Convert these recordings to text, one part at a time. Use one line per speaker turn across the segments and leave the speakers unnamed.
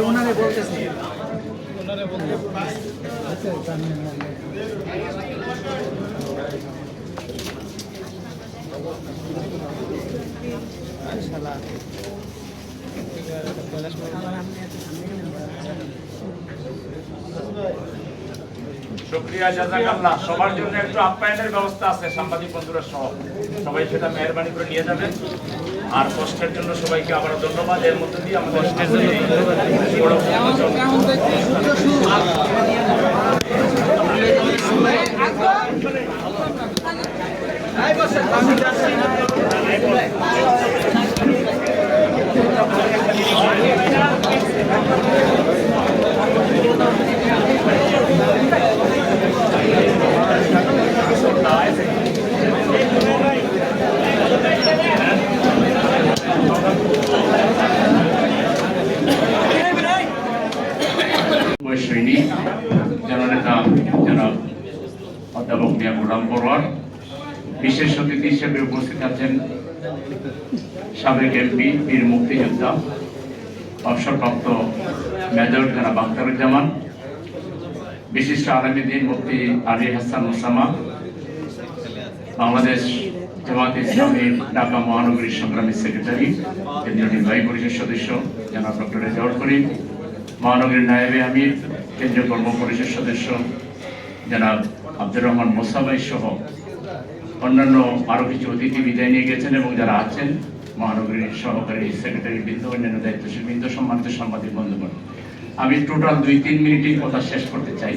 ওনারে বলতেছি
শুকরিয়া, জাযাকাল্লাহ। সবার জন্য একটু আপ্যায়নের ব্যবস্থা আছে, সাংবাদিক বন্ধুরা সহ সবাই সেটা মেহরবানি করে নিয়ে যাবেন। আর কষ্টের জন্য সবাইকে আবার ধন্যবাদ। এর মধ্যে দিয়ে আমাদের সৈনিক জননেতা জনাব অধ্যাপক মিয়া গোলাম পরোয়ার, বিশেষ অতিথি হিসেবে উপস্থিত আছেন সাবেক এমপি বীর মুক্তিযোদ্ধা অবসরপ্রাপ্ত মেজর জনাব আখতারুজ্জামান, বিশিষ্ট আলেমে দ্বীন মুফতি আলী হাসান ওসামা, বাংলাদেশ জামায়াতে ইসলামী ঢাকা মহানগরীর সংগ্রামী সেক্রেটারি কেন্দ্রীয় নির্বাহী পরিষদ সদস্য জনাব ডক্টর রেজাউল করিম, মহানগরীর নায়েবে আমির কেন্দ্রীয় কর্ম পরিষদ সদস্য জনাব আব্দুর রহমান মোসাবাই সহ অন্যান্য আরো কিছু অতিথি বিদায় নিয়ে গেছেন এবং যারা আছেন মহানগরীর সহকারী সেক্রেটারি বৃন্দ, অন্যান্য দায়িত্বশীল বৃন্দ, সম্মানিত সাংবাদিক বন্ধুগণ, আমি টোটাল 2-3 মিনিটেই কথা শেষ করতে চাই,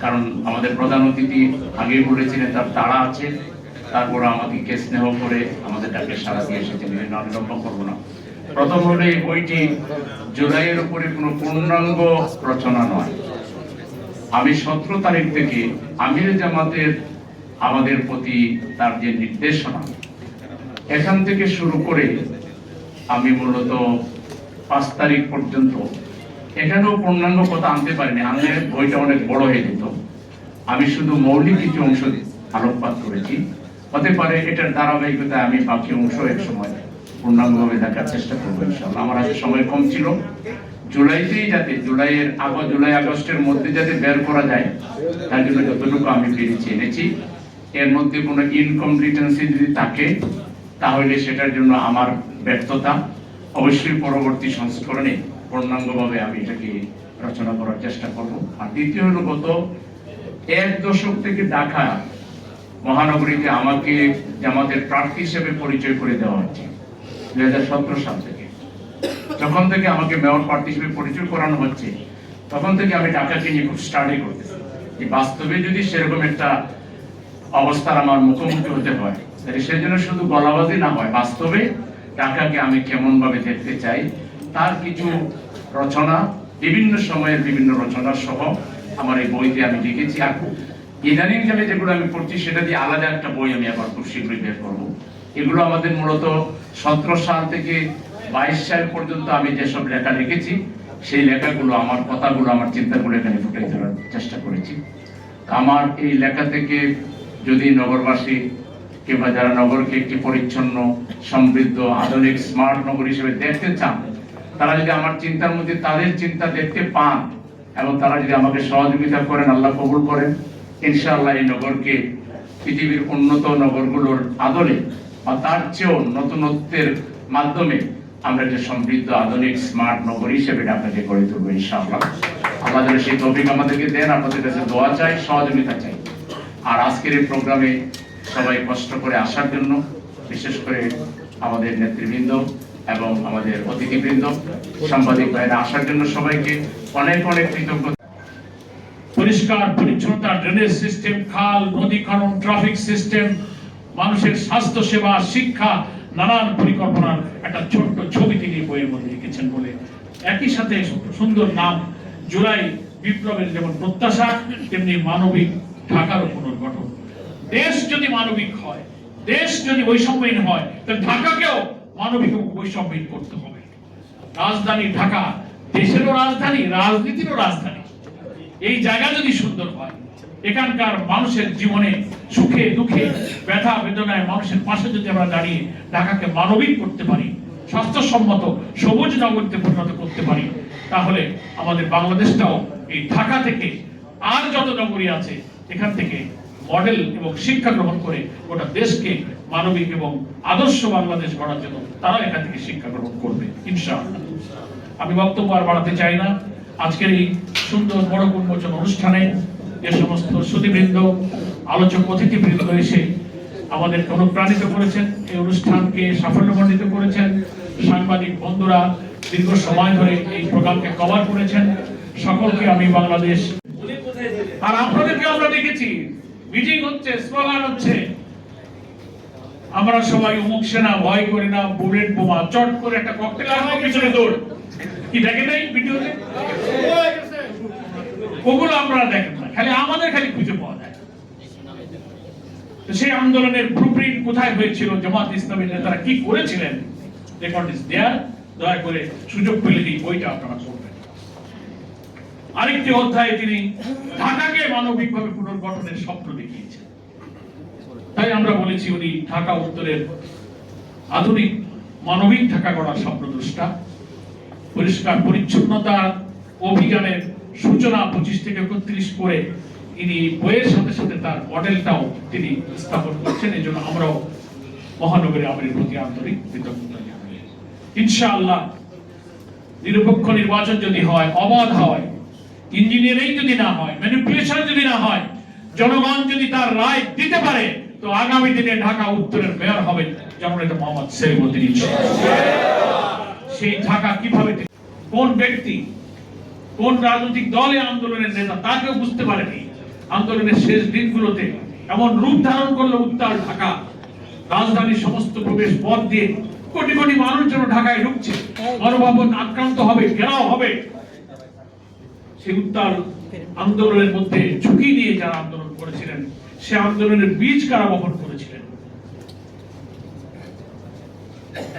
কারণ আমাদের প্রধান অতিথি আগেই বলেছিলেন তার তাড়া আছে, তারপর আমাকে স্নেহ করে আমাদের ডাকে সাড়া দিয়ে এসেছেন, আমি লম্বা করবো না। প্রথম হলে এই বইটি জুলাইয়ের উপরে কোনো পূর্ণাঙ্গ রচনা নয়। আমি 17 তারিখ থেকে আমির জামাতের আমাদের প্রতি তার যে নির্দেশনা, এখান থেকে শুরু করে আমি মূলত 5 তারিখ পর্যন্ত এখানেও পূর্ণাঙ্গ কথা আনতে পারিনি, আনলে বইটা অনেক বড় হয়ে যেত। আমি শুধু মৌলিক কিছু অংশ আলোকপাত করেছি, হতে পারে এটার ধারাবাহিকতায় আমি বাকি অংশ এক সময় পূর্ণাঙ্গভাবে দেখার চেষ্টা করবো ইনশাআল্লাহ। আমার হাতে সময় কম ছিল, জুলাইতেই যাতে জুলাই আগস্টের মধ্যে যাতে বের করা যায় তার জন্য যতটুকু আমি পেরেছি এনেছি। এর মধ্যে কোনো ইনকমপ্লিটেন্সি যদি থাকে তাহলে সেটার জন্য আমার ব্যর্থতা, অবশ্যই পরবর্তী সংস্করণে পূর্ণাঙ্গভাবে আমি এটাকে রচনা করার চেষ্টা করব। আর দ্বিতীয় হলো, গত 1 দশক থেকে ঢাকা মহানগরীতে আমাকে জামাতের প্রার্থী হিসেবে পরিচয় করে দেওয়া হচ্ছে 2017 সাল থেকে। যখন থেকে আমাকে মেয়র প্রার্থী হিসেবে পরিচয় করানো হচ্ছে, তখন থেকে আমি ঢাকাকে নিয়ে খুব স্টাডি করতেছি যে বাস্তবে যদি সেরকম একটা অবস্থার আমার মুখোমুখি হতে হয়, তাহলে সেজন্য শুধু গলাবাজি না হয়, বাস্তবে ঢাকাকে আমি কেমন ভাবে দেখতে চাই তার কিছু রচনা, বিভিন্ন সময়ের বিভিন্ন রচনা সহ আমার এই বইতে আমি লিখেছি। আর ইদানিং কালে যেগুলো আমি পড়ছি সেটা দিয়ে আলাদা একটা বই আমি আবার খুব শীঘ্রই বের করবো। এগুলো আমাদের মূলত 17 সাল থেকে 22 সাল পর্যন্ত আমি যেসব লেখা লিখেছি, সেই লেখাগুলো, আমার কথাগুলো, আমার চিন্তাগুলো এখানে ফুটে তোলার চেষ্টা করেছি। আমার এই লেখা থেকে যদি নগরবাসী কিংবা যারা নগরকে একটি পরিচ্ছন্ন, সমৃদ্ধ, আধুনিক, স্মার্ট নগর হিসেবে দেখতে চান, তারা যদি আমার চিন্তার মধ্যে তাদের চিন্তা দেখতে পান এবং তারা যদি আমাকে সহযোগিতা করেন, আল্লাহ কবুল করেন, ইনশাআল্লাহ এই নগরকে পৃথিবীর উন্নত নগরগুলোর আদলে বা তার চেয়েও নতুনত্বের মাধ্যমে আমরা একটা সমৃদ্ধ, আধুনিক, স্মার্ট নগর হিসেবে ঢাকাকে গড়ে তুলবো ইনশাআল্লাহ। আমাদের সেই তৌফিক আমাদেরকে দেন, আপনাদের কাছে দোয়া চাই, সহযোগিতা চাই। আর আজকের এই প্রোগ্রামে সবাই কষ্ট করে আসার জন্য, বিশেষ করে আমাদের নেতৃবৃন্দ এবং আমাদের অতিথিবৃন্দ, সাংবাদিক ভাইরা আসার জন্য সবাইকে অনেক অনেক কৃতজ্ঞতা। পরিষ্কার পরিচ্ছন্নতা, ড্রেনেজ সিস্টেম, খাল নদী খনন, ট্রাফিক সিস্টেম, মানুষের স্বাস্থ্য সেবা, শিক্ষা, নানান পরিকল্পনার একটা ছোট্ট ছবি তিনি বইয়ের মধ্যে লিখেছেন বলে একই সাথে সুন্দর নাম জুলাই বিপ্লবের যেমন প্রত্যাশা তেমনি মানবিক ঢাকারও পুনর্গঠন। দেশ যদি মানবিক হয়, দেশ যদি বৈষম্যহীন হয়, তাহলে ঢাকাকেও মানবিক এবং বৈষম্যহীন করতে হবে। রাজধানী ঢাকা দেশেরও রাজধানী, রাজনীতিরও রাজধানী। এই জায়গা যদি সুন্দর হয়, এখানকার মানুষের জীবনে সুখে দুঃখে ব্যথা বেদনায় মানুষের পাশে যদি আমরা দাঁড়িয়ে ঢাকাকে মানবিক করতে পারি, স্বাস্থ্যসম্মত সবুজ নগরীতে পরিণত করতে পারি, তাহলে আমাদের বাংলাদেশটাও এই ঢাকা থেকে আর যত নগরী আছে এখান থেকে মডেল এবং শিক্ষা গ্রহণ করে গোটা দেশকে মানবিক এবং আদর্শ বাংলাদেশ গড়ার জন্য তারা এখান থেকে শিক্ষা গ্রহণ করবে ইনশাআল্লাহ। আমি বক্তব্য আর বাড়াতে চাই না। আজকের এই সুন্দর বড় উন্মোচন অনুষ্ঠানে যে সমস্ত সুধীবৃন্দ, আলোচক অতিথিবৃন্দ এসে আমাদেরকে অনুপ্রাণিত করেছেন, এই অনুষ্ঠানকে সাফল্যমণ্ডিত করেছেন, সাংবাদিক বন্ধুরা দীর্ঘ সময় ধরে এই প্রোগ্রামকে কভার করেছেন, সকলকে আমি বাংলাদেশ আর আপনাদেরকে আমরা দেখেছি মিটিং হচ্ছে, স্লোগান হচ্ছে, আমরা সবাই অমুক সেনা, ভয় করি না, বুলেট বোমা, চট করে একটা ককটেল আর পিছনে দৌড়, কি দেখে নাই ভিডিওতে? ওগুলো আপনারা দেখেন না, খালি আমাদের খালি খুঁজে পাওয়া যায়। সেই আন্দোলনের ব্লুপ্রিন্ট কোথায় হয়েছিল, জামাত ইসলামী নেতারা কি করেছিলেন, রেকর্ড ইজ দেয়ার। দয়া করে সুযোগ পেলে এই বইটা আপনারা পড়বেন। আরেকটি অধ্যায়ে তিনি ঢাকাকে মানবিকভাবে পুনর্গঠনের স্বপ্ন দেখিয়েছেন। তাই আমরা বলেছি উনি ঢাকা উত্তরের আধুনিক মানবিক ঢাকা গড়ার স্বপ্নদ্রষ্টা। পরিষ্কার পরিচ্ছন্নতা অভিযানের সূচনা 25 থেকে 31 করে তিনি বইয়ের সাথে সাথে তার মডেলটাও তিনি স্থাপন করছেন। এই জন্য আমরাও মহানগরী আমিরের প্রতি আন্তরিক কৃতজ্ঞতা জানাই। ইনশাআল্লাহ নিরপেক্ষ নির্বাচন যদি হয়, অবাধ হয়, ইঞ্জিনিয়ারিং যদি না হয়, ম্যানিপুলেশন যদি না হয়, জনগণ যদি তার রায় দিতে পারে, তো আগামী দিনে ঢাকা উত্তরের মেয়র হবেন জননেতা মোহাম্মদ সেলিমউদ্দিন ইনশাআল্লাহ। সেই ঢাকা কিভাবে, কোন ব্যক্তি, কোন রাজনৈতিক দলে আন্দোলনের নেতা তাকেও বুঝতে পারেনি। আন্দোলনের শেষ দিনগুলোতে এমন রূপ ধারণ করলো উত্তাল ঢাকা, রাজধানীর সমস্ত প্রবেশ পথ দিয়ে কোটি কোটি মানুষ যেন ঢাকায় ঢুকছে, গণভবন আক্রান্ত হবে, ঘেরাও হবে। সেই উত্তাল আন্দোলনের মধ্যে ঝুঁকি নিয়ে যারা আন্দোলন করেছিলেন, সে আন্দোলনের বীজ কারা বপন করেছিলেন,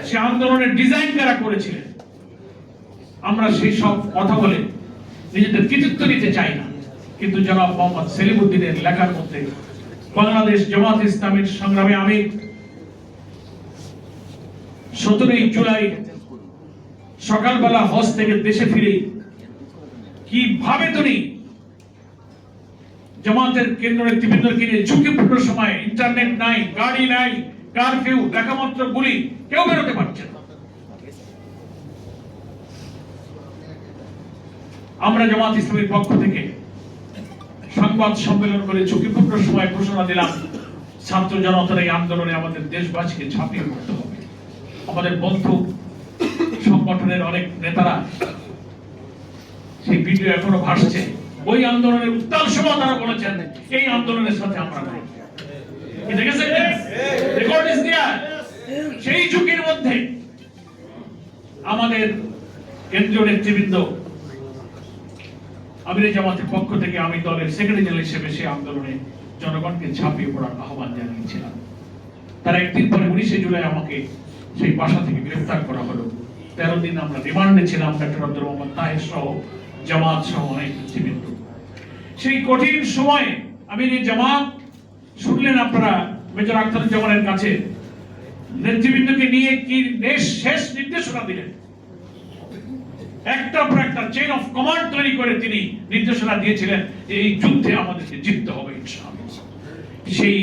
সে আন্দোলনের ডিজাইন কারা করেছিলেন, আমরা সেই সব কথা বলে নিজেদের কৃতিত্ব নিতে চাই না। কিন্তু জনাব মোহাম্মদ সেলিমউদ্দিনের লেখার মধ্যে বাংলাদেশ জামাত ইসলামীর সংগ্রামে আমি 17 জুলাই সকালবেলা হজ থেকে দেশে ফিরে কিভাবে তিনি জামাতের কেন্দ্র নেতৃবৃন্দকে নিয়ে ঝুঁকিপূর্ণ সময়, ইন্টারনেট নাই, গাড়ি নাই, কারফিউ, দেখামাত্র গুলি, কেউ বেরোতে পারছে না। আমরা জামাত ইসলামীর পক্ষ থেকে সংবাদ সম্মেলন করে ঝুঁকিপূর্ণ সময় ঘোষণা দিলাম, ছাত্র জনতার এই আন্দোলনে আমাদের দেশবাসীকে ঝাঁপিয়ে পড়তে হবে। আমাদের বন্ধু সংগঠনের অনেক নেতারা, সেই ভিডিও এখনো ভাসছে, ওই আন্দোলনের উত্তাল সময় তারা বলেছেন এই আন্দোলনের সাথে আমরা নাই। দেখেছেন, রেকর্ড ইজ দেয়ার। সেই ঝুঁকির মধ্যে আমাদের কেন্দ্রীয় নেতৃবৃন্দ, আমিরে জামাতের পক্ষ থেকে আমি দলের সেক্রেটারি জেনারেল হিসেবে সেই আন্দোলনে জনগণকে ঝাঁপিয়ে পড়ার আহ্বান জানিয়েছিলাম। তার একদিন পরে 19 জুলাই আমাকে সেই বাসা থেকে গ্রেফতার করা হলো। 13 দিন আমরা রিমান্ডে ছিলাম, ডক্টর আব্দুল মোহাম্মদ তাহের সহ, জামাত সহ অনেক নেতৃবৃন্দ। সেই কঠিন সময়ে আমির জামাত শুনলেন আপনারা মেজর আখতারুজ্জামানের কাছে নেতৃবৃন্দকে নিয়ে কি শেষ নির্দেশনা দিলেন। একটার পর একটা চেইন অফ কমান্ড তৈরি করে তিনি নির্দেশনা দিয়েছিলেন যে এই যুদ্ধে আমাদেরকে জিততে হবে ইনশাআল্লাহ। সেই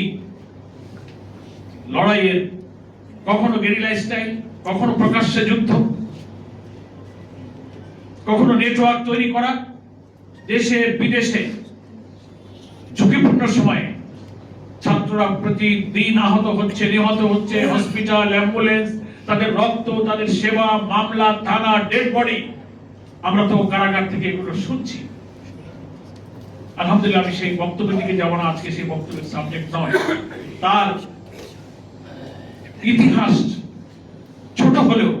লড়াইয়ের কখনো গেরিলা স্টাইল, কখনো প্রকাশ্যে যুদ্ধ, কখনো নেটওয়ার্ক তৈরি করা, দেশে বিদেশে ঝুঁকিপূর্ণ সময়ে ছাত্ররা প্রতিদিন আহত হচ্ছে, নিহত হচ্ছে, হসপিটাল, অ্যাম্বুলেন্স,
তাদের রক্ত, তাদের সেবা, মামলা, থানা, ডেড বডি, আমরা তো কারাগার থেকে এগুলো শুনছি। আলহামদুলিল্লাহ, আমি সেই বক্তব্যের দিকে যাব না, আজকে সেই বক্তব্যের সাবজেক্ট নয়। তার ইতিহাস ছোট হলেও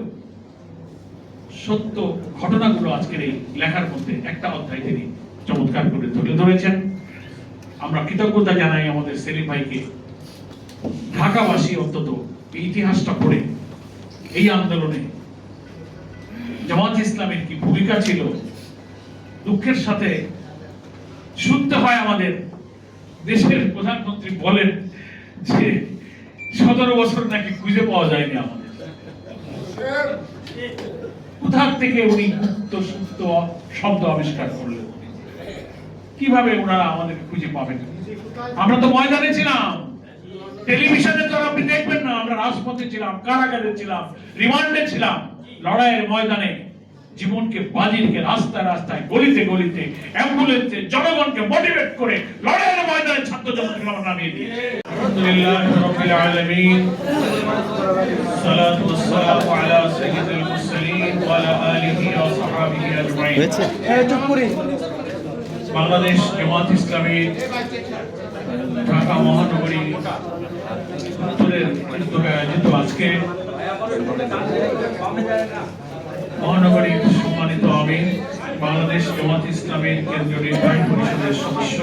সত্য ঘটনাগুলো আজকের এই লেখার মধ্যে একটা অধ্যায় তিনি চমৎকার করে তুলে ধরেছেন। আমরা কৃতজ্ঞতা জানাই আমাদের সেলিম ভাইকে। ঢাকাবাসী অন্তত এই ইতিহাসটা পড়ে এই আন্দোলনে জামাত ইসলামের কি ভূমিকা ছিল, দুঃখের সাথে শুনতে হয় আমাদের দেশের প্রধানমন্ত্রী বলেন যে 17 বছর নাকি খুঁজে পাওয়া যায়নি আমাদের। কোথা থেকে উনি গুপ্ত সুপ্ত শব্দ আবিষ্কার করলেন? কিভাবে ওনারা আমাদের খুঁজে পাবেন? আমরা তো ময়দানে ছিলাম, টেলিভিশনে তো আপনি দেখবেন না, আমরা রাজপথে ছিলাম, কারাগারে ছিলাম, রিমান্ডে ছিলাম, লড়াইয়ের ময়দানে জীবনকে বাজি রেখে রাস্তায় রাস্তায়, গলিতে গলিতে, অ্যাম্বুলেন্সে জনগণকে মোটিভেট করে লড়াইয়ের ময়দানে ছাত্র জনতাকে আমরা নামিয়ে দিয়েছি। আলহামদুলিল্লাহ রাব্বিল আলামিন, সালাতু ওয়াসসালামু আলা সাইয়্যিদিল মুরসালিন ওয়া আলা আলিহি ওয়া সাহবিহি আজমাইন। বাংলাদেশ জামাত ইসলামী ঢাকা মহানগরী উত্তরের উদ্যোগে আয়োজিত আজকে মহানগরীর সম্মানিত আমির, বাংলাদেশ জামাত ইসলামের কেন্দ্রীয় নির্বাহী পরিষদের সদস্য,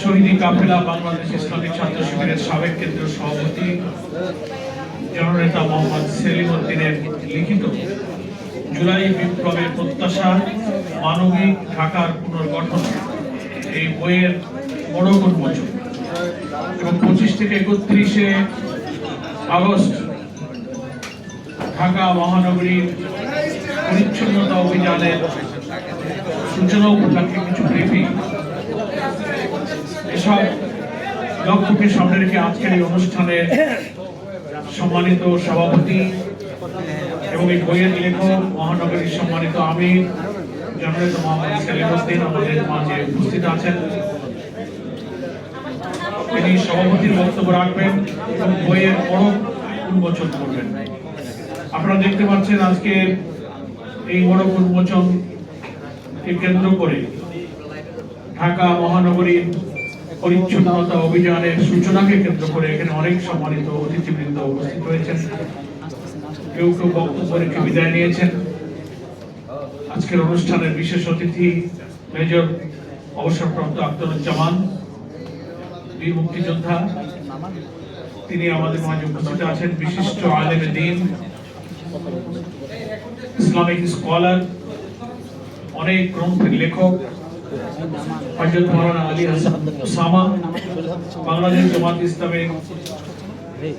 শহীদি কাফেলা বাংলাদেশ ইসলামী ছাত্র শিবিরের সাবেক কেন্দ্রীয় সভাপতি জননেতা মোহাম্মদ সেলিম উদ্দিনের লিখিত জুলাই বিপ্লবের প্রত্যাশা, মানবিক ঢাকার পুনর্গঠন এই বইয়ের বড় উন্মোচন এবং 25 থেকে 31 আগস্ট ঢাকা মহানগরীর পরিচ্ছন্নতা অভিযানের সূচনা উপলক্ষে কিছু ব্রিফিং, এসব লক্ষ্যকে সামনে রেখে আজকের এই অনুষ্ঠানে সম্মানিত সভাপতি এবং এই বইয়ের লেখক মহানগরীর সম্মানিত আমির জননেতা মোহাম্মদ সেলিম উদ্দিন আমাদের মাঝে উপস্থিত আছেন। তিনি সভাপতির বক্তব্য রাখবেন এবং বইয়ের বড় উন্মোচন করবেন। আপনারা দেখতে পাচ্ছেন আজকে এই বড় উন্মোচনকে কেন্দ্র করে ঢাকা মহানগরীর পরিচ্ছন্নতা অভিযানের সূচনাকে কেন্দ্র করে এখানে অনেক সম্মানিত অতিথিবৃন্দ উপস্থিত হয়েছেন। কেউ কেউ বক্তব্য রেখে বিদায় নিয়েছেন। আজকের অনুষ্ঠানের বিশেষ অতিথি মেজর অবসরপ্রাপ্ত আখতারুজ্জামান, বীর মুক্তিযোদ্ধা, তিনি আমাদের মাঝে উপস্থিত আছেন। বিশিষ্ট আলেমে দ্বীন, ইসলামিক স্কলার, অনেক গ্রন্থের লেখক হযরত মাওলানা আলী হাসান ওসামা, বাংলাদেশ জামাত ইসলামের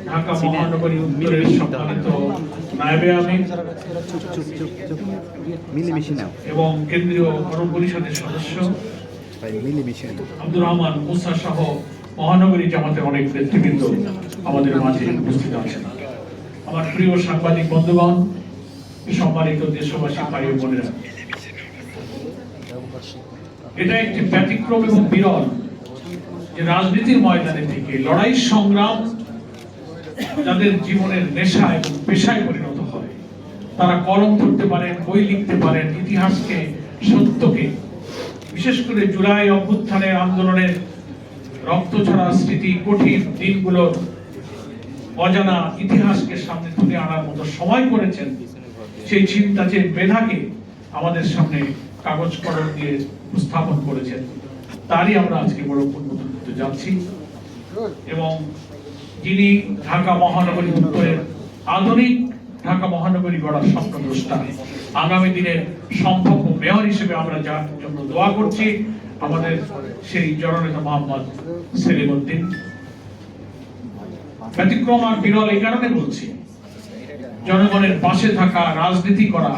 ঢাকা মহানগরী উত্তরের সম্মানিত নায়েবে আমির এবং কেন্দ্রীয় গণপরিষদের সদস্য আব্দুর রহমান মুসা সহ মহানগরী জামাতের অনেক নেতৃবৃন্দ আমাদের মাঝে উপস্থিত আছেন। আমার প্রিয় সাংবাদিক বন্ধুগণ, সম্মানিত দেশবাসী ভাই ও বোনেরা, এটা একটি ব্যতিক্রম এবং বিরল যে রাজনীতির ময়দানে থেকে লড়াই সংগ্রাম যাদের জীবনের নেশা এবং পেশায় পরিণত হয়, তারা কলম ধরতে পারেন, বই লিখতে পারেন, ইতিহাসকে, সত্যকে, বিশেষ করে জুলাই অভ্যুত্থানের আন্দোলনের রক্তঝরা স্মৃতি, কঠিন দিনগুলোর অজানা ইতিহাসকে সামনে তুলে আনার মতো সময় করেছেন। সেই চিন্তা, যে মেধাকে আমাদের সামনে কাগজ কলম দিয়ে উপস্থাপন করেছেন, তারই আমরা আজকে বড় উন্মোচন করতে যাচ্ছি। এবং যিনি ঢাকা মহানগরী উত্তরের আধুনিক ঢাকা মহানগরী গড়ার স্বপ্নদ্রষ্টা, আগামী দিনের সম্ভাব্য মেয়র হিসেবে আমরা যার জন্য দোয়া করছি, আমাদের সেই জননেতা মোহাম্মদ সেলিম উদ্দিন। ব্যতিক্রম আর বিরল এই কারণে বলছি, জনগণের পাশে থাকা, রাজনীতি করা,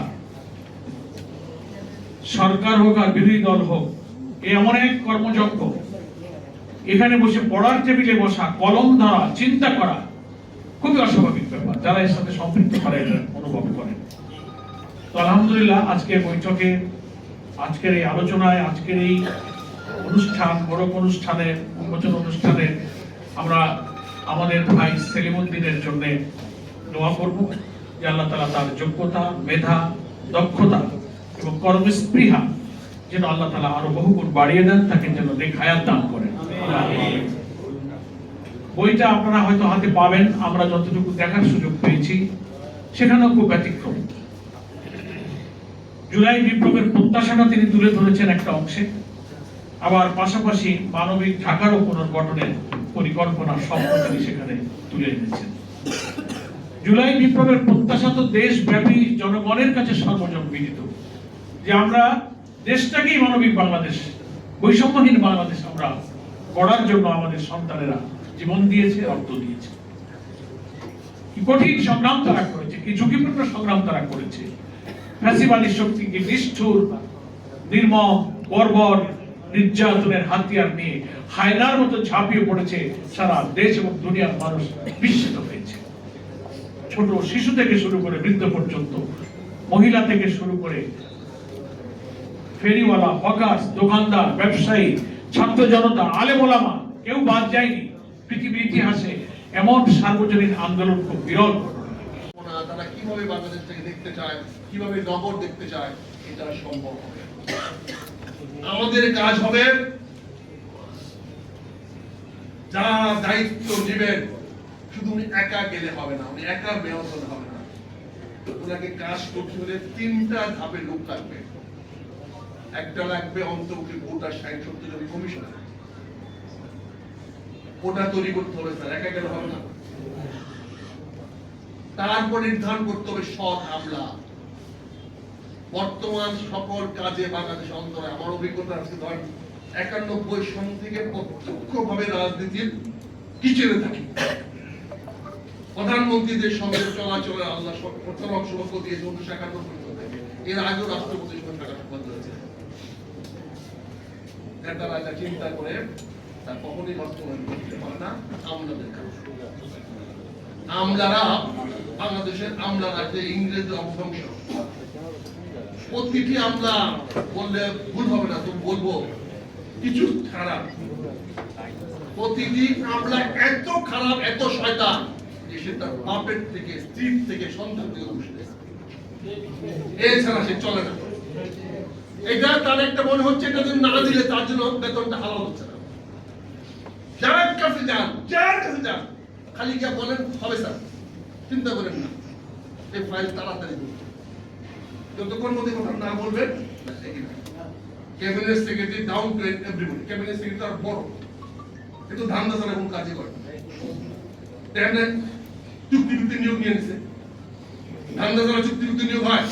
সরকার হোক আর বিরোধী দল হোক, এমন এক কর্মযজ্ঞ, এখানে বসে পড়ার টেবিলে বসা, কলম ধরা, চিন্তা করা খুবই অস্বাভাবিক ব্যাপার। যারা এর সাথে সম্পৃক্ত করে অনুভব করেন। তো আলহামদুলিল্লাহ, আজকে বৈঠকে, আজকের এই আলোচনায়, আজকের এই অনুষ্ঠান, বড় অনুষ্ঠানের উন্মোচন অনুষ্ঠানে আমরা আমাদের ভাই সেলিমউদ্দিনের জন্য দোয়া করব যে আল্লাহ তাআলা তার যোগ্যতা, মেধা, দক্ষতা এবং কর্মস্পৃহা যেন আল্লাহ তাআলা আরো বহুগুণ বাড়িয়ে দেন, তাকে যেন নেক হায়াত দান করেন। বইটা আপনারা হয়তো হাতে পাবেন, আমরা যতটুকু দেখার সুযোগ পেয়েছি সেখানেও খুব ব্যতিক্রম। জুলাই বিপ্লবের প্রত্যাশাটা তিনি তুলে ধরেছেন একটা অংশে, আবার পাশাপাশি মানবিক ঢাকারও পুনর্গঠনের পরিকল্পনা স্বপ্ন তিনি সেখানে তুলে এনেছেন। জুলাই বিপ্লবের প্রত্যাশা তো দেশব্যাপী জনগণের কাছে সর্বজন বিদিত যে আমরা দেশটাকেই মানবিক বাংলাদেশ, বৈষম্যহীন বাংলাদেশ আমরা গড়ার জন্য আমাদের সন্তানেরা জীবন দিয়েছে, রক্ত দিয়েছে। কি কঠিন সংগ্রাম তারা করেছে, কি ঝুঁকিপূর্ণ সংগ্রাম তারা করেছে। ফ্যাসিবাদী শক্তিকে নিষ্ঠুর, নির্মম, বর্বর নির্যাতনের হাতিয়ার নিয়ে হায়নার মতো ঝাঁপিয়ে পড়েছে সারা দেশ এবং দুনিয়ার মানুষ বিস্মিত হয়েছে। ছোট শিশু থেকে শুরু করে বৃদ্ধ পর্যন্ত, মহিলা থেকে শুরু করে ফেরিওয়ালা, হকার্স, দোকানদার, ব্যবসায়ী, ছাত্র জনতা, আলেম ওলামা, কেউ বাদ যায়নি। পৃথিবীর ইতিহাসে এমন সার্বজনীন আন্দোলন খুব বিরল ঘটনা।
তারা কিভাবে বাংলাদেশটাকে দেখতে চায়, কিভাবে নগর দেখতে চায়, এটা সম্ভব হবে। আমাদের কাজ হবে যারা দায়িত্ব নেবেন, শুধু উনি একা গেলে হবে না, উনি একা মেয়র হলে হবে না, ওনাকে কাজ করতে হলে 3টা ধাপে লোক লাগবে। একটা লাগবে অন্তর্বর্তী ভোটার 60-70 জন কমিশনার, ওটা তৈরি করতে হবে স্যার, একা গেলে হবে না। তারপর নির্ধারণ করতে হবে সৎ আমলা। বর্তমান সকল কাজে বাংলাদেশ অন্তরে আমার অভিজ্ঞতা আছে, ধরেন 91 সন থেকে প্রত্যক্ষভাবে রাজনীতির কিচেনে থাকি। প্রধানমন্ত্রীদের সঙ্গে চলাচলে আল্লাহ প্রথম অংশগ্রহণ দিয়ে 1951 পর্যন্ত, এর আগেও রাষ্ট্রপতির সঙ্গে সাক্ষাৎ হয়েছে। তারা এটা চিন্তা করে তা কখনই বাস্তবায়ন করতে পারে না আমলাদের কাজ। আমলারা, বাংলাদেশের আমলারা যে ইংরেজি অংশ, প্রতিটি আমলা বললে ভুল হবে না, তুমি বলবো কিছু খারাপ। প্রতিটি আমলা এত খারাপ, এত শয়তান যে সে তার বাপের থেকে, স্ত্রীর থেকে, সন্তান থেকে বসে এছাড়া সে চলে না। এটা তার একটা মনে হচ্ছে এটা যদি না দিলে তার জন্য বেতনটা হালাল হচ্ছে না। যার কাছে যান, যার কাছে যান, খালি গিয়ে বলেন হবে স্যার, চিন্তা করেন না, এই ফাইল তাড়াতাড়ি করুন। যতক্ষণ মধ্যে কথা না বলবেন, cabinet secretary down to everybody, cabinet secretary আর বড়, কিন্তু ধান্দা ছাড়া কোন কাজই করে না। তেমনি চুক্তি নিয়োগ নিয়ে নিছে, ধান্দা ছাড়া চুক্তি নিয়োগ হয়।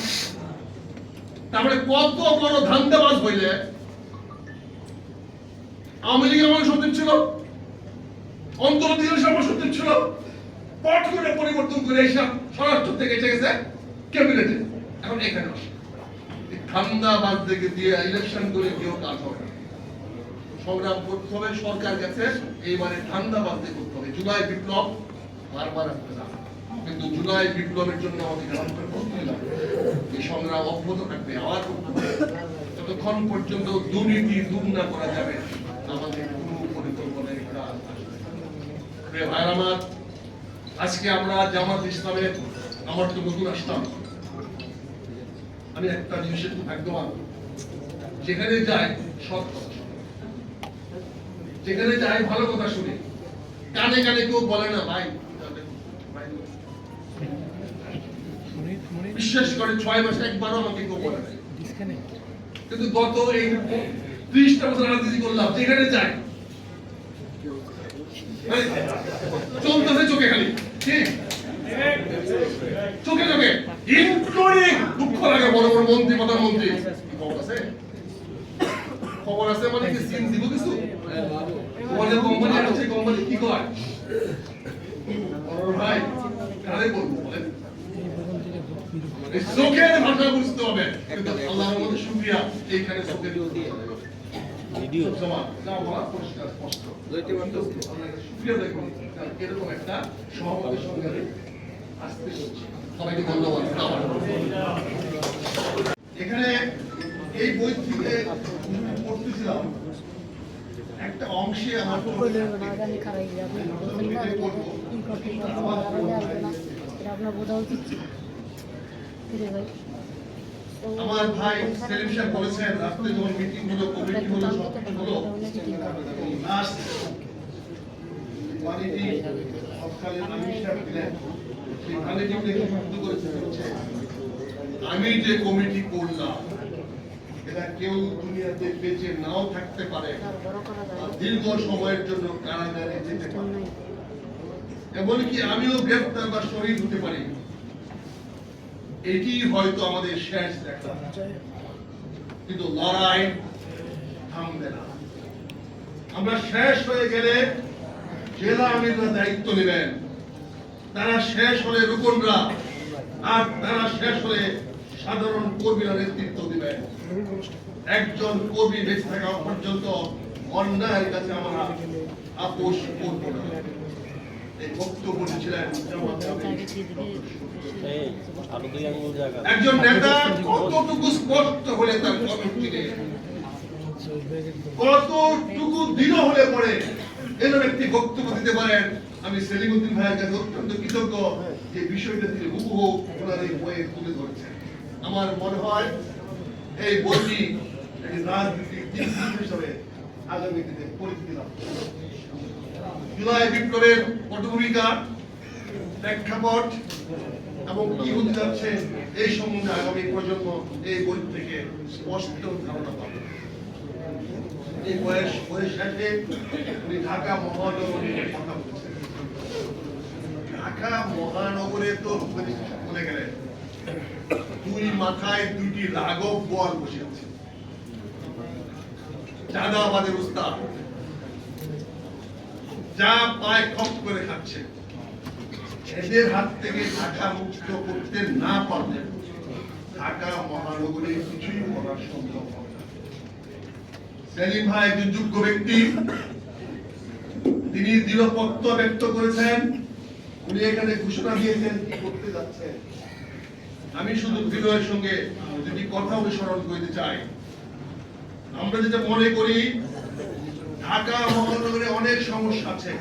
তারপরে কত বড় ধান্দাবাজ হইলে, আওয়ামী লীগ আমার সচিব ছিল, অন্তর্বর্তী সরকার সচিব ছিল, পট করে পরিবর্তন করে এসব স্বরাষ্ট্র থেকে এসে গেছে ক্যাবিনেটে, এখন এখানে আসে। ধান্দাবাজদেরকে দিয়ে ইলেকশন করে কেউ কাজ হবে না। সংগ্রাম করতে হবে সরকার কাছে, এইবারে ধান্দাবাজদের করতে হবে। জুলাই বিপ্লব বারবার আসবে না, কিন্তু জুলাই বিপ্লবের জন্য আমাদের প্রস্তুতি লাগবে। এই সংগ্রাম অব্যাহত থাকবে, আবার যতক্ষণ পর্যন্ত দুর্নীতি দূর না করা যাবে আমাদের কোনো পরিকল্পনায় কাজ আসবে না। ভাইয়ের আমার, আজকে আমরা জামাত ইসলামের, আমার তো নতুন আসলাম, আমি একটা জিনিসের খুব ভাগ্যবান, যেখানে যাই সৎ কথা শুনি, যেখানে যাই ভালো কথা শুনি। কানে কানে কেউ বলে না ভাই, বিশ্বাস করে 6 মাসে একবারও আমাকে কেউ বলে নাই। কিন্তু গত এই 30টা বছর রাজনীতি করলাম, যেখানে যাই চলতেছে চোখে, খালি চোখে চোখে, ইনক্লুডিং দুঃখ লাগে বড় বড় মন্ত্রী, প্রধানমন্ত্রী, খবর আছে, খবর আছে মানে কি সিন দিব কিছু বলে, কোম্পানি আছে, কোম্পানি কি কয় ভাই, কারে বলবো বলেন, চোখের ভাষা বুঝতে হবে। কিন্তু আল্লাহর মধ্যে শুকরিয়া, এইখানে চোখের ভিডিও জমা যা বলা পরিষ্কার স্পষ্ট, শুকরিয়া দেখুন এরকম একটা সহমতের সঙ্গে আসতে হচ্ছে। সবাইকে ধন্যবাদ। এখানে এই বই থেকে পড়তেছিলাম, একটা অংশে আমার
আপনার বোঝা উচিত ছিল।
আমার ভাই সেলিম সাহেব বলেছেন রাত্রে যখন মিটিং হলো, কমিটি হলো, সব হলো, লাস্ট কোয়ালিটি সকালে আমি সাহেব দিলেন, সেই কোয়ালিটি থেকে শব্দ করেছে হচ্ছে আমি যে কমিটি করলাম এটা কেউ দুনিয়াতে বেঁচে নাও থাকতে পারে, দীর্ঘ সময়ের জন্য কারাগারে যেতে পারে, এমনকি আমিও গ্রেফতার বা শহীদ হতে পারি। এটি হয়তো আমাদের শেষ দেখা, কিন্তু লড়াই থামবে না। আমরা শেষ হয়ে গেলে জেলা আমিররা দায়িত্ব নেবেন, তারা শেষ হলে রুকনরা, আর তারা শেষ হলে সাধারণ কর্মীরা নেতৃত্ব দিবেন। একজন কর্মী বেঁচে থাকা পর্যন্ত অন্যায়ের কাছে আমরা আপোষ করব না। এই বক্তব্য ছিলেন একজন নেতা কতটুকু স্পষ্ট হলে তার কর্মসূচিতে কতটুকু দৃঢ় হলে পরে এরকম একটি বক্তব্য দিতে পারেন। আমি সেলিম উদ্দিন ভাইয়ের কাছে অত্যন্ত কৃতজ্ঞ যে বিষয়টা তিনি হুবহু ওনার এই বইয়ে তুলে ধরেছেন। আমার মনে হয় এই বইটি একটি রাজনীতিক দিক হিসেবে আগামী দিনে পরিচিতি লাভ করবে। জুলাই বিপ্লবের পটভূমিকা, প্রেক্ষাপট এবং কি হতে যাচ্ছে এই সম্বন্ধে আগামী প্রজন্ম এই বই থেকে স্পষ্ট ধারণা পাবে। এই বয়স শেষে উনি ঢাকা মহানগরী কথা বলছেন। ঢাকা মহানগরে তো বলে গেলেন দুই মাথায় দুইটি রাঘব বোয়াল বসে আছে, চাঁদাবাদের উস্তাদ, যা পায় খপ করে খাচ্ছে। এদের হাত থেকে ঢাকা মুক্ত করতে না পারলে ঢাকা মহানগরে কিছুই করা সম্ভব হবে না। সেলিম ভাই একজন যোগ্য ব্যক্তি, তিনি দৃঢ়পত্র ব্যক্ত করেছেন। উনি এখানে ঘোষণা দিয়েছেন কি করতে যাচ্ছেন। আমি শুধু বিনয়ের সঙ্গে দুটি কথা অনুসরণ করতে চাই। আমরা যেটা মনে করি ঢাকা মহানগরে অনেক সমস্যা আছে,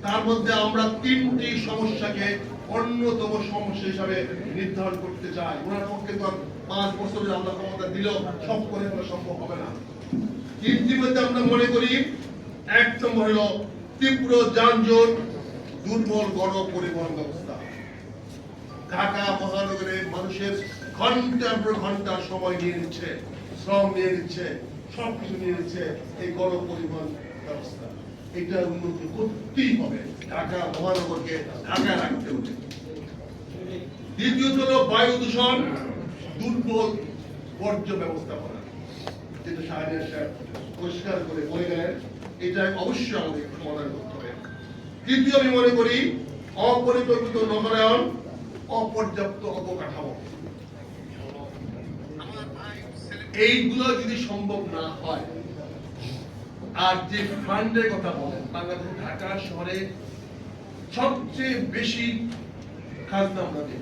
তার মধ্যে আমরা তিনটি সমস্যাকে অন্যতম সমস্যা হিসাবে নির্ধারণ করতে চাই। ওনার পক্ষে তো 5 বছরের আল্লাহ ক্ষমতা দিলেও সব করে ফেলা সম্ভব হবে না। তিনটির মধ্যে আমরা মনে করি এক নম্বর হলো তীব্র যানজট, দুর্বল গণপরিবহন ব্যবস্থা। ঢাকা মহানগরে মানুষের ঘন্টার পর ঘন্টা সময় নিয়ে নিচ্ছে, শ্রম নিয়ে নিচ্ছে, সবকিছু নিয়ে নিচ্ছে এই গণপরিবহন ব্যবস্থা। এটা উন্নতি করতেই হবে, ঢাকা মহানগরকে ঢাকা রাখতে হবে। দ্বিতীয়ত হলো বায়ু দূষণ, দুর্বল বর্জ্য ব্যবস্থাপনা, যেটা শাহরিয়ার সাহেব পরিষ্কার করে বলে গেলেন, এটা অবশ্যই আমাদের সমাধান করতে হবে। তৃতীয় আমি মনে করি অপরিকল্পিত নগরায়ন, অপর্যাপ্ত অবকাঠামো। এইগুলো যদি সম্ভব না হয়, আর যে ফান্ডের কথা বলেন, বাংলাদেশ ঢাকা শহরে সবচেয়ে বেশি খাজনা আমরা দিই।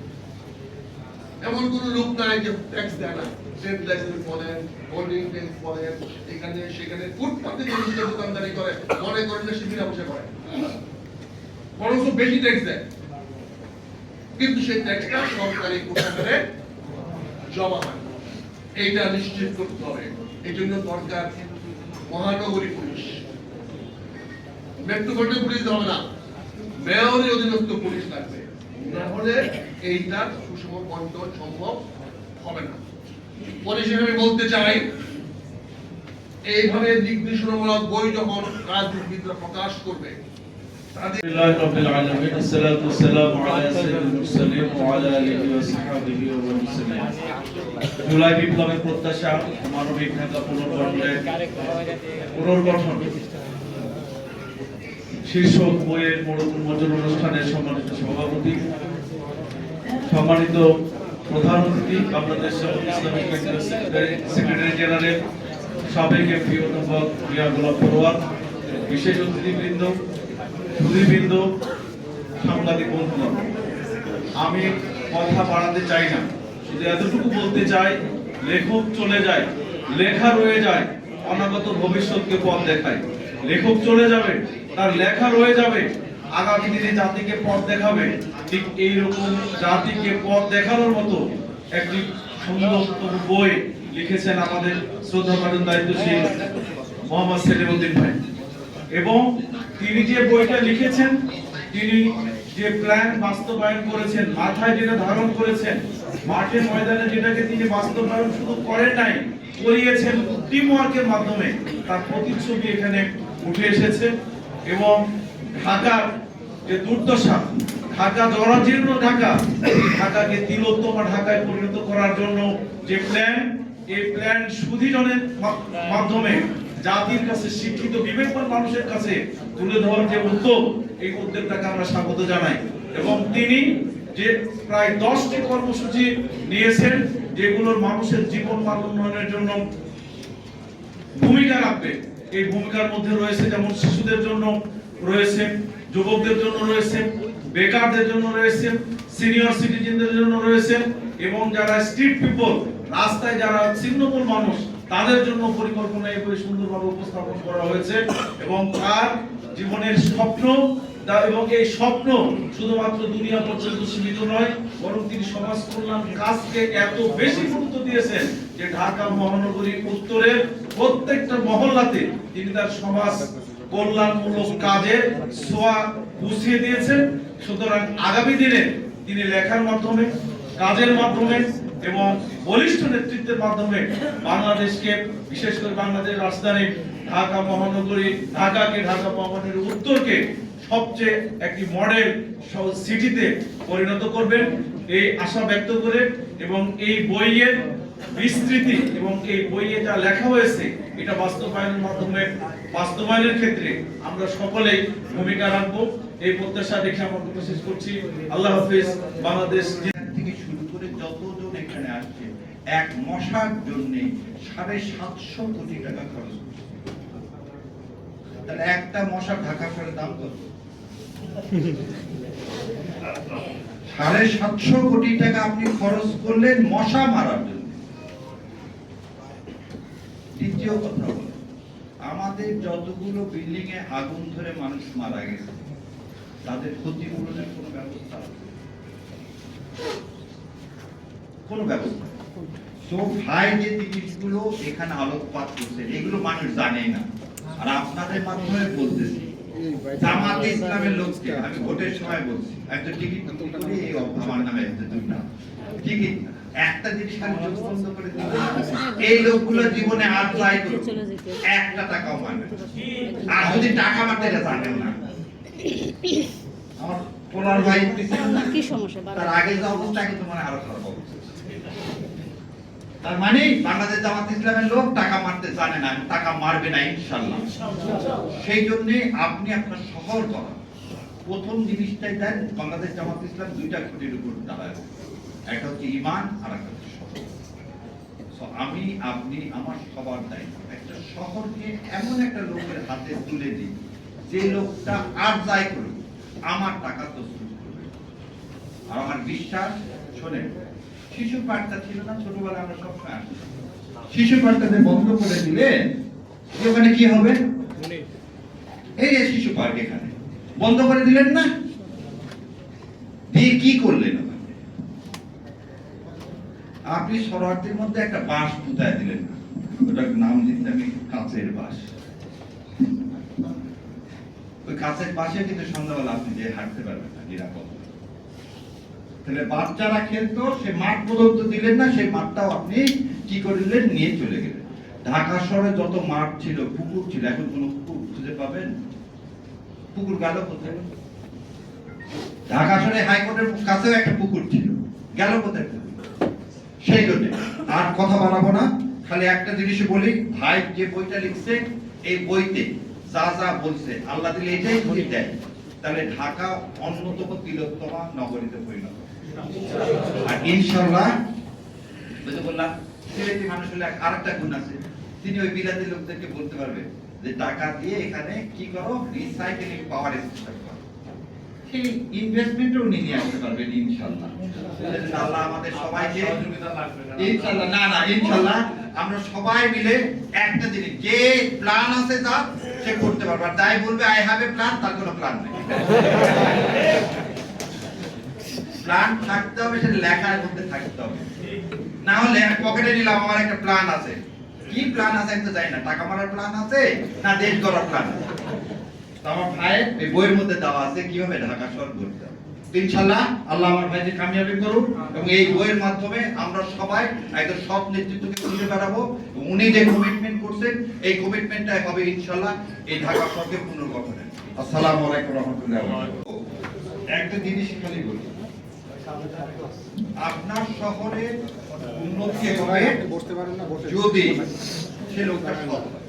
এমন কোন লোক নাই যে ট্যাক্স দেয় না। ট্রেড লাইসেন্স বলেন, হোল্ডিং ট্যাক্স বলেন, এখানে সেখানে ফুটপাতে যে দোকানদারি করে মনে করেন না সে বিনা পয়সা করে, বরঞ্চ বেশি ট্যাক্স দেয়, কিন্তু সেই ট্যাক্সটা সরকারি কোষাগারে জমা হয়। এইটা নিশ্চিত করতে হবে। এই জন্য দরকার মহানগরী পুলিশ, মেট্রোপলিটন পুলিশ হবে না, মেয়রের অধীনস্থ পুলিশ লাগবে, না হলে এইটার সুষম বন্টন সম্ভব হবে না। পরিশেষে আমি বলতে চাই, এইভাবে দিক নির্দেশনামূলক বই যখন রাজনীতিবিদরা প্রকাশ করবে,
জুলাই বিপ্লবের প্রত্যাশা, মানবিক ঢাকা পুনর্গঠন শীর্ষক বইয়ের উন্মোচন অনুষ্ঠানের সম্মানিত সভাপতি, সম্মানিত প্রধান অতিথি, বাংলাদেশ ইসলামিক ব্যাংকের সেক্রেটারি জেনারেল, সাবেক এমপি অধ্যাপক মিয়া গোলাম পরোয়ার, বিশেষ অতিথিবৃন্দ, সুধীবৃন্দ, সাংবাদিক বন্ধুগণ, আমি কথা বাড়াতে চাই না, শুধু এতটুকু বলতে চাই, লেখক চলে যায়, লেখা রয়ে যায়, অনাগত ভবিষ্যৎকে পথ দেখায়। লেখক চলে যাবে, তার লেখা রয়ে যাবে, আগামী দিনে জাতিকে পথ দেখাবে। ঠিক এইরকম জাতিকে পথ দেখানোর মতো একটি সুন্দরতম বই লিখেছেন আমাদের শ্রদ্ধাভাজন দায়িত্বশীল মোহাম্মদ সেলিমউদ্দিন ভাই। এবং তিনি যে বইটা লিখেছেন, তিনি যে প্ল্যান বাস্তবায়ন করেছেন, মাথায় যেটা ধারণ করেছেন, মাঠে ময়দানে যেটাকে তিনি বাস্তবায়ন শুধু করেন নাই, করিয়েছেন টিম ওয়ার্কের মাধ্যমে, তার প্রতিচ্ছবি এখানে উঠে এসেছে। এবং ঢাকার যে দুর্দশা, ঢাকা জরাজীর্ণ ঢাকা, ঢাকাকে তিলোত্তমা ঢাকায় পরিণত করার জন্য যে প্ল্যান, এই প্ল্যান সুধীজনের মাধ্যমে জাতির কাছে, শিক্ষিত বিবেকবান মানুষের কাছে তুলে ধরার যে উদ্যোগ, এই উদ্যোগটাকে আমরা স্বাগত জানাই। এবং তিনি যে প্রায় 10টি কর্মসূচি নিয়েছেন, যেগুলোর মানুষের জীবন মান উন্নয়নের জন্য ভূমিকা রাখবে। এই ভূমিকার মধ্যে রয়েছে যেমন শিশুদের জন্য রয়েছে, যুবকদের জন্য রয়েছে, বেকারদের জন্য রয়েছে, সিনিয়র সিটিজেনদের জন্য রয়েছে, এবং যারা স্ট্রিট পিপল, রাস্তায় যারা ছিন্নমূল মানুষ, তাদের জন্য পরিকল্পনা এভাবে সুন্দরভাবে উপস্থাপন করা হয়েছে। এবং তার জীবনের স্বপ্ন, এবং এই স্বপ্ন শুধুমাত্র দুনিয়া পর্যন্ত সীমিত নয়, বরং তিনি সমাজ কল্যাণ কাজকে এত বেশি গুরুত্ব দিয়েছেন যে ঢাকা মহানগরীর উত্তরের প্রত্যেকটা মহল্লাতে তিনি তার সমাজ কল্যাণমূলক কাজের ছোঁয়া বুঝিয়ে দিয়েছেন। সুতরাং আগামী দিনে তিনি লেখার মাধ্যমে, কাজের মাধ্যমে এবং বলিষ্ঠ নেতৃত্বের মাধ্যমে বাংলাদেশকে, বিশেষ করে বাংলাদেশ রাজধানী ঢাকা মহানগরী, ঢাকাকে, ঢাকা মহানগরীর উত্তরকে সবচেয়ে একটি মডেল সিটিতে পরিণত করবেন, এই আশা ব্যক্ত করে, এবং এই বইয়ের বিস্তৃতি এবং এই বইয়ে যা লেখা হয়েছে, এটা বাস্তবায়নের মাধ্যমে, বাস্তবায়নের ক্ষেত্রে আমরা সকলেই ভূমিকা রাখবো, এই প্রত্যাশা দেখে আমার কথা শেষ করছি। আল্লাহ হাফেজ। বাংলাদেশ
থেকে শুরু করে যতজন এখানে আসছে, এক মশার জন্য 750 কোটি টাকা খরচ করছে। তাহলে একটা মশা ঢাকা শহরের দাম কত? 750 কোটি টাকা আপনি খরচ করলেন মশা মারার জন্য। দ্বিতীয় কথা হলো, আমাদের যতগুলো বিল্ডিং এ আগুন ধরে মানুষ মারা গেছে, তাদের ক্ষতিপূরণের কোনো ব্যবস্থা আছে? কোনো ব্যবস্থা। তো ভাই যে জিনিসগুলো এখানে আলোকপাত করছে, এগুলো মানুষ জানে না। আর আপনাদের মাধ্যমে বলতেছি, জামাতে ইসলামের লোককে আমি ভোটের সময় বলছি, একটা টিকিট করে এই আমার নামে একটা দুইটা টিকিট, একটা জিনিস খালি চোখ বন্ধ করে দিলে এই লোকগুলো জীবনে আর ট্রাই করবে, একটা টাকাও মারবে। আর যদি টাকা মারতে জানেন না, আমার পোলার ভাই
কি সমস্যা,
তার আগে যে অবস্থা, আগে তো মানে আরো খারাপ অবস্থা। তার মানে বাংলাদেশ জামাত ইসলামের লোক টাকা মারতে জানে না, টাকা মারবে না ইনশাআল্লাহ। সেই জন্য আপনি আপনার শহর করা প্রথম জিনিসটাই দেন, বাংলাদেশ জামাত ইসলাম দুইটা খুঁটির উপর দাঁড়ায়, একটা হচ্ছে ঈমান আর একটা হচ্ছে শহর। আমি, আপনি, আমার সবার দায়িত্ব একটা শহরকে এমন একটা লোকের হাতে তুলে দিই, যে লোকটা আর যাই করুক আমার টাকা তো করবে। আর আমার বিশ্বাস, শোনেন, শিশু পার্কটা ছিল না ছোটবেলা, আমরা সবসময় আসি, শিশু পার্কটাতে বন্ধ করে দিলে ওখানে কি হবে? এই যে শিশু পার্ক এখানে বন্ধ করে দিলেন না, দিয়ে কি করলেন? আপনি শরণার্থীর মধ্যে একটা বাঁশ পুঁতায় দিলেন না, ওটার নাম দিতে আমি কাঁচের বাঁশ। ওই কাঁচের বাঁশে কিন্তু সন্ধ্যাবেলা আপনি যে হাঁটতে পারবেন না নিরাপদ। তাহলে বাচ্চারা খেলতো, সে মাঠ পর্যন্ত দিলেন না, সেই মাঠটাও আপনি কি করলেন? নিয়ে চলে গেলেন। ঢাকা শহরে যত মাঠ ছিল, পুকুর ছিল, এখন কোন পুকুর খুঁজে পাবেন? পুকুর গেল কোথায়? ঢাকা শহরে হাইকোর্টের কাছেও একটা পুকুর ছিল, গেল কোথায়? সেই জন্য আর কথা বাড়াবো না, খালি একটা জিনিস বলি, ভাই যে বইটা লিখছে, এই বইতে যা যা বলছে, আল্লাহ দিলে এটাই বই দেয়, তাহলে ঢাকা অন্যতম তিলোত্তমা নগরীতে পরিণত। আর ইনশাআল্লাহ বললাম, সিলেটি মানুষ হলে আরেকটা গুণ আছে, তিনি ওই বিলাতি লোকদেরকে বলতে পারবে যে টাকা দিয়ে এখানে কি করো, রিসাইক্লিং পাওয়ার সিস্টেম করো। সেই ইনভেস্টমেন্টও উনি নিয়ে আসতে পারবেন ইনশাআল্লাহ। আল্লাহ আমাদের সবাইকে ইনশাআল্লাহ, না ইনশাআল্লাহ আমরা সবাই মিলে একটা জিনিস, যে প্ল্যান আছে যা সে করতে পারবে, আর তাই বলবে আই হ্যাভ এ প্ল্যান, তার কোনো প্ল্যান নেই। প্ল্যান থাকতে হবে, সেটা লেখার মধ্যে থাকতে হবে, না হলে পকেটে নিলাম আমার একটা প্ল্যান আছে, কি প্ল্যান আছে আমি তো জানি না, টাকা মারার প্ল্যান আছে না দেশ গড়ার প্ল্যান আছে। তো আমার ভাইয়ের এই বইয়ের মধ্যে দেওয়া আছে কিভাবে ঢাকা শহর গড়তে হবে। ইনশাআল্লাহ আল্লাহ আমার ভাইকে কামিয়াবি করুন, এবং এই বইয়ের মাধ্যমে আমরা সবাই একদম সৎ নেতৃত্বকে খুঁজে বেড়াবো। উনি যে কমিটমেন্ট করছেন এই কমিটমেন্টটাই হবে ইনশাআল্লাহ এই ঢাকা শহরকে পুনর্গঠনের। আসসালামু আলাইকুম ওয়া রাহমাতুল্লাহি ওয়া বারাকাতুহু। একটা জিনিস খালি বলি, আপনার শহরে উন্নতি হবে যদি সে লোকটা সৎ হয়,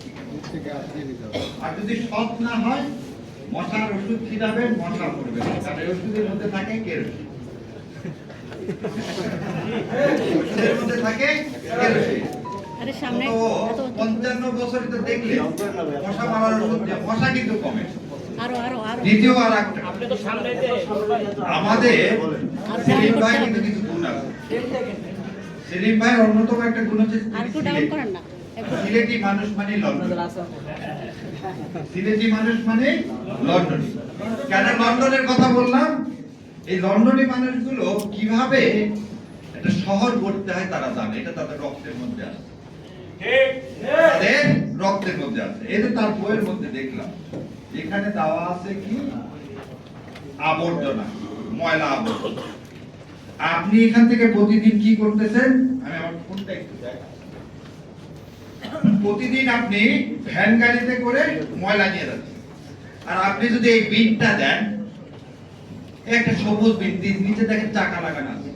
আর যদি সৎ না হয় মশার ওষুধ খিলাবেন, মশা মরবে না, কারণ এই ওষুধের মধ্যে থাকে কেরোসিন। ওষুধের মধ্যে থাকে কেরোসিন।
আরে সামনে
তো 55 বছরে তো দেখলে মশা মারার ওষুধ দিয়ে মশা কিন্তু কমে।
আরো আরো আরো
দ্বিতীয় আর একটা আমাদের সেলিম ভাই কিন্তু কিছু গুণ আছে। সেলিম ভাইয়ের অন্যতম একটা গুণ হচ্ছে
আর একটু ডাউন করেন না।
সিলেটি মানুষ মানে লন্ডন, সিলেটি মানুষ মানে লন্ডনী। কেন লন্ডনের কথা বললাম? এই লন্ডনী মানুষগুলো কিভাবে একটা শহর গড়তে হয় তারা জানে, এটা তাদের রক্তের মধ্যে আছে, তাদের রক্তের মধ্যে আছে। এটা তার বইয়ের মধ্যে দেখলাম, এখানে দেওয়া আছে কি আবর্জনা, ময়লা আবর্জনা। আপনি এখান থেকে প্রতিদিন কি করতেছেন? আমি আমার ফোনটা একটু দেখাই। প্রতিদিন আপনি ভ্যান গাড়িতে করে ময়লা নিয়ে যাচ্ছেন, আর আপনি যদি এই বিনটা দেন, একটা সবুজ বিন, নিচে দেখেন চাকা লাগানো আছে,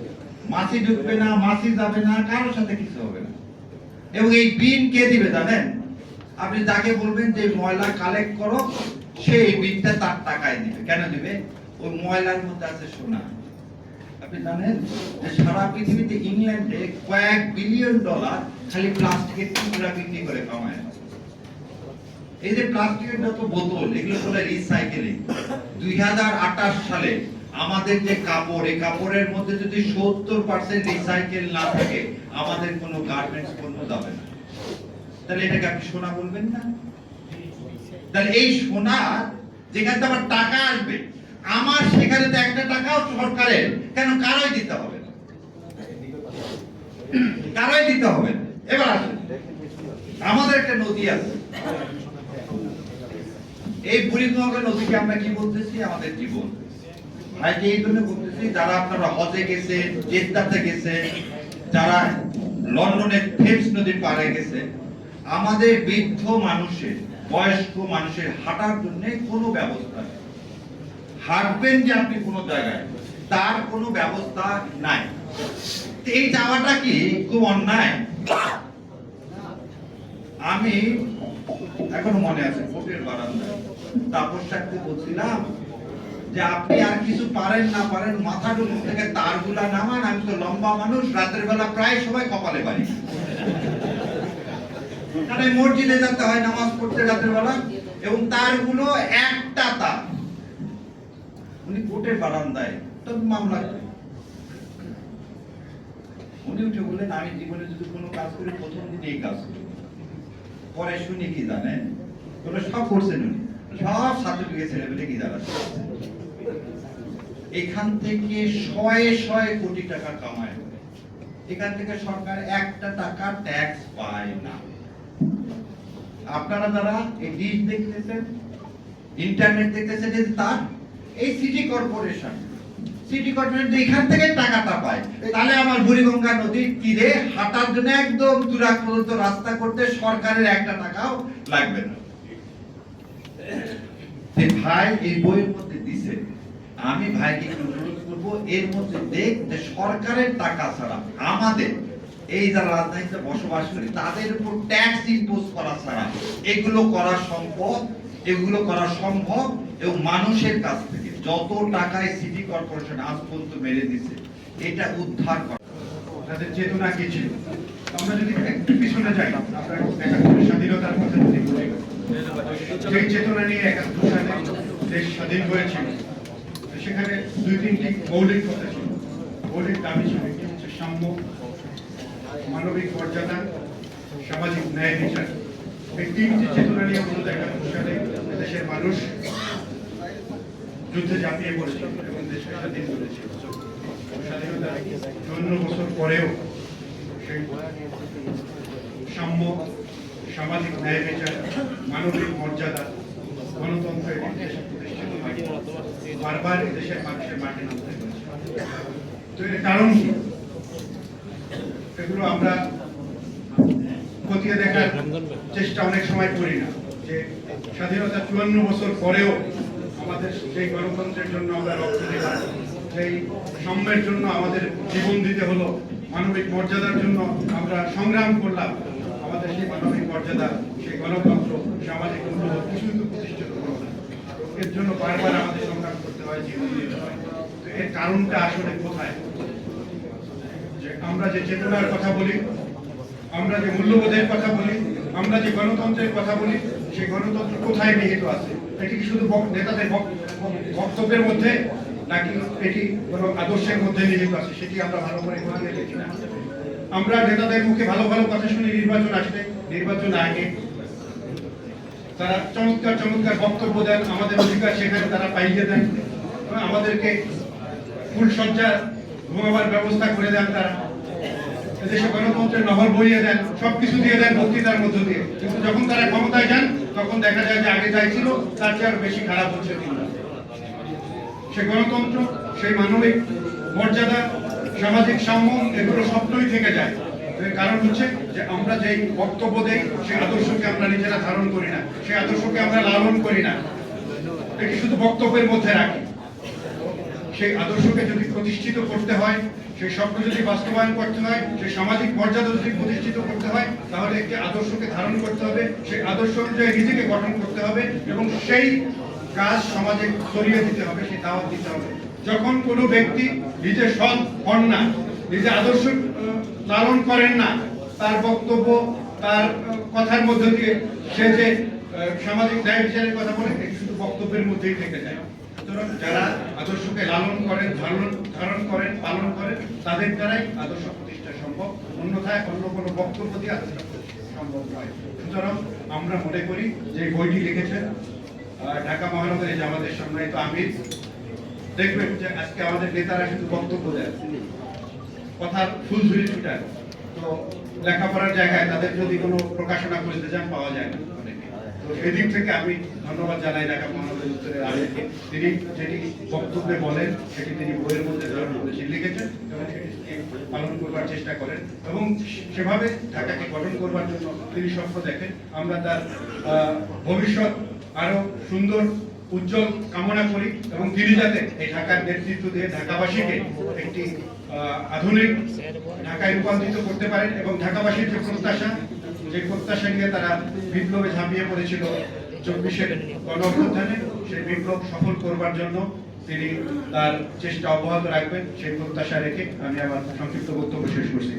মাছি ঢুকবে না, মাছি যাবে না, কারোর সাথে কিছু হবে না। এবং এই বিন কে দিবে জানেন? আপনি যাকে বলবেন যে ময়লা কালেক্ট করো, সেই বিনটা তার টাকায় দিবে। কেন দিবে? ওই ময়লার মধ্যে আছে সোনা। আপনি জানেন যে সারা পৃথিবীতে ইংল্যান্ডে কয়েক বিলিয়ন ডলার খালি প্লাস্টিকের টুকরা বিক্রি করে কামায়। এই যে প্লাস্টিকের যত বোতল, এগুলো বলে রিসাইকেলিং। 2028 সালে আমাদের যে কাপড়, এই কাপড়ের মধ্যে যদি 70% রিসাইকেল না থাকে, আমাদের কোনো গার্মেন্টস পণ্য যাবে না। তাহলে এটাকে আপনি সোনা বলবেন না? তাহলে এই সোনা যেখানে আমার টাকা আসবে, আমার সেখানে তো একটা টাকাও সরকারের, কেন কারোই দিতে হবে না, কারোই দিতে হবে না। এবার আসুন, আমাদের একটা নদী আছে, এই বুড়িগঙ্গা নদীকে আমরা কি বলতেছি? আমাদের জীবন। ভাইকে এই জন্য বলতেছি, যারা আপনারা হজে গেছে, জেদ্দাতে গেছে, যারা লন্ডনের থেমস নদীর পাড়ে গেছে, আমাদের বৃদ্ধ মানুষের, বয়স্ক মানুষের হাঁটার জন্য কোনো ব্যবস্থা নেই। হাঁটবেন যে আপনি কোনো জায়গায়, তার কোনো ব্যবস্থা নাই। এই যাওয়াটা কি খুব অন্যায়? আমি এখনো মনে আছে কোর্টের বারান্দায় তাপস সাহেবকে বলছিলাম যে আপনি আর কিছু পারেন না পারেন, মাথার উপর থেকে তারগুলা নামান, আমি তো লম্বা মানুষ, রাতের বেলা প্রায় সবাই কপালে পারি, কারণ মসজিদে যেতে হয় নামাজ পড়তে রাতের বেলা, এবং তারগুলো একটা তার। উনি কোর্টের বারান্দায় তো মামলা, উনি উঠে বললেন আমি জীবনে যদি কোনো কাজ করি প্রথম দিন এই কাজ করি। পরে শুনি কি জানেন, ওরা সব করছেন, উনি সব সার্টিফিকেট ছেড়ে ফেলে কি দাঁড়াচ্ছে, এখান থেকে শয়ে শয়ে কোটি টাকা কামায়, এখান থেকে সরকার একটা টাকা ট্যাক্স পায় না। আপনারা যারা এই ডিশ দেখতেছেন, ইন্টারনেট দেখতেছেন, তার এই সিটি কর্পোরেশন এখান থেকে টাকাটা পায়। তাহলে আমার বুড়িগঙ্গা নদীর তীরে হাঁটার জন্য একদম তুরাগ পর্যন্ত রাস্তা করতে সরকারের একটা টাকাও লাগবে না। ভাই এই বইয়ের মধ্যে দিছে, আমি ভাইকে অনুরোধ করবো এর মধ্যে দেখ যে সরকারের টাকা ছাড়া আমাদের এই যারা রাজধানীতে বসবাস করি তাদের উপর ট্যাক্স ইম্পোজ করা ছাড়া এগুলো করা সম্ভব, এগুলো করা সম্ভব। এবং মানুষের কাছ থেকে যত টাকায় সিটি কর্পোরেশন আজ পর্যন্ত মেরে দিছে, এটা উদ্ধার করা তাদের চেতনা কি ছিল। আমরা যদি একটু পিছনে যাই, আপনার ৭১ স্বাধীনতার কথা যদি বলি, সেই চেতনা নিয়ে ৭১ সালে দেশ স্বাধীন হয়েছিল,
সেখানে দুই তিনটি মৌলিক কথা ছিল, মৌলিক দাবি ছিল। একটি হচ্ছে সাম্য, মানবিক মর্যাদা, সামাজিক ন্যায় বিচার। এই তিনটি চেতনা নিয়ে 1971 সালে দেশের মানুষ যুদ্ধে ঝাঁপিয়ে পড়েছিল এবং দেশকে স্বাধীন করেছিল। স্বাধীনতা 54 বছর পরেও সেই সাম্য, সামাজিক ন্যায় বিচার, মানবিক মর্যাদা, গণতন্ত্রের দেশে প্রতিষ্ঠিত হয়নি। বারবার দেশের মানুষের মাঠে নামতে হয়েছে। তো এর কারণ কি? এগুলো আমরা খতিয়ে দেখার চেষ্টা অনেক সময় করি না, যে স্বাধীনতা 54 বছর পরেও আমাদের সেই গণতন্ত্রের জন্য আমরা রক্ত দিলাম, সেই সাম্যের জন্য আমাদের জীবন দিতে হলো, মানবিক মর্যাদার জন্য আমরা সংগ্রাম করলাম, আমাদের সেই মানবিক মর্যাদা, সেই গণতন্ত্র, সামাজিক মূল্যবোধ কিছুই তো প্রতিষ্ঠিত হলো না। এর জন্য বারবার আমাদের সংগ্রাম করতে হয়, জীবন দিতে হয়। তো এর কারণটা আসলে কোথায়? যে আমরা যে চেতনার কথা বলি, আমরা যে মূল্যবোধের কথা বলি, আমরা যে গণতন্ত্রের কথা বলি, সেই গণতন্ত্র কোথায় নিহিত আছে? এটি কি শুধু নেতাদের বক্তব্যের মধ্যে, নাকি এটি কোনো আদর্শের মধ্যে নিহিত আছে? সেটি আমরা ভালো করে খতিয়ে দেখি না। আমরা নেতাদের মুখে ভালো ভালো কথা শুনি, নির্বাচন আসলে, নির্বাচন আগে তারা চমৎকার চমৎকার বক্তব্য দেন, আমাদের অধিকার সেখানে তারা পাইয়ে দেন, আমাদেরকে ফুলসজ্জা ঘুমাবার ব্যবস্থা করে দেন, তারা দেশে গণতন্ত্রের নহর বইয়ে দেন, সবকিছু দিয়ে দেন বক্তৃতার মধ্য দিয়ে। কিন্তু যখন তারা ক্ষমতায় যান, তখন দেখা যায় যে আগে যাই ছিল তার চেয়ে আরো বেশি খারাপ হচ্ছে। সেই গণতন্ত্র, সেই মানবিক মর্যাদা, সামাজিক সাম্য, এগুলো স্বপ্নই থেকে যায়। এর কারণ হচ্ছে যে আমরা যেই বক্তব্য দেই, সেই আদর্শকে আমরা নিজেরা ধারণ করি না, সেই আদর্শকে আমরা লালন করি না, এটি শুধু বক্তব্যের মধ্যে রাখি। সেই আদর্শকে যদি প্রতিষ্ঠিত করতে হয়, সেই স্বপ্ন যদি বাস্তবায়ন করতে হয়, সেই সামাজিক মর্যাদা যদি প্রতিষ্ঠিত করতে হয়, তাহলে একটি আদর্শকে ধারণ করতে হবে, সেই আদর্শ অনুযায়ী নিজেকে গঠন করতে হবে এবং সেই কাজ সমাজে ছড়িয়ে দিতে হবে, সেই দাওয়াত দিতে হবে। যখন কোনো ব্যক্তি নিজে সৎ হন না, নিজে আদর্শ লালন করেন না, তার বক্তব্য, তার কথার মধ্য দিয়ে সে যে সামাজিক ন্যায় বিচারের কথা বলে, এটি শুধু বক্তব্যের মধ্যেই থেকে যায়। সুতরাং যারা আদর্শকে লালন করেন, ধারণ করেন, পালন করেন, তাদের দ্বারাই আদর্শ প্রতিষ্ঠা সম্ভব, অন্যথায় অন্য কোনো বক্তব্য দিয়ে আদর্শ সম্ভব নয়। সুতরাং আমরা মনে করি যে বইটি লিখেছেন ঢাকা মহানগরী জামাতের সম্মানিত আমির। দেখবেন যে আজকে আমাদের নেতারা শুধু বক্তব্য দেন, কথার ফুলঝুরি ছুটায়, তো লেখাপড়ার জায়গায় তাদের যদি কোনো প্রকাশনা করতে যান, পাওয়া যায় না। তো এদিক থেকে আমি ধন্যবাদ জানাই ঢাকা মহানগরী উত্তরের আমিরকে। তিনি যেটি বক্তব্যে বলেন, সেটি তিনি বইয়ের মধ্যে ধারণ করেছেন, লিখেছেন এবং সেটি পালন করবার চেষ্টা করেন এবং সেভাবে ঢাকাকে গঠন করবার জন্য তিনি স্বপ্ন দেখেন। আমরা তার ভবিষ্যৎ আরো সুন্দর, উজ্জ্বল কামনা করি এবং তিনি যাতে এই ঢাকার নেতৃত্ব দিয়ে ঢাকাবাসীকে একটি আধুনিক ঢাকায় রূপান্তরিত করতে পারেন এবং ঢাকাবাসীর যে প্রত্যাশা নিয়ে তারা বিপ্লবে ঝাঁপিয়ে পড়েছিল 24-এর গণঅভ্যুত্থানে, সেই বিপ্লব সফল করবার জন্য তিনি তার চেষ্টা অব্যাহত রাখবেন, সেই প্রত্যাশা রেখে আমি আমার সংক্ষিপ্ত বক্তব্য শেষ করছি।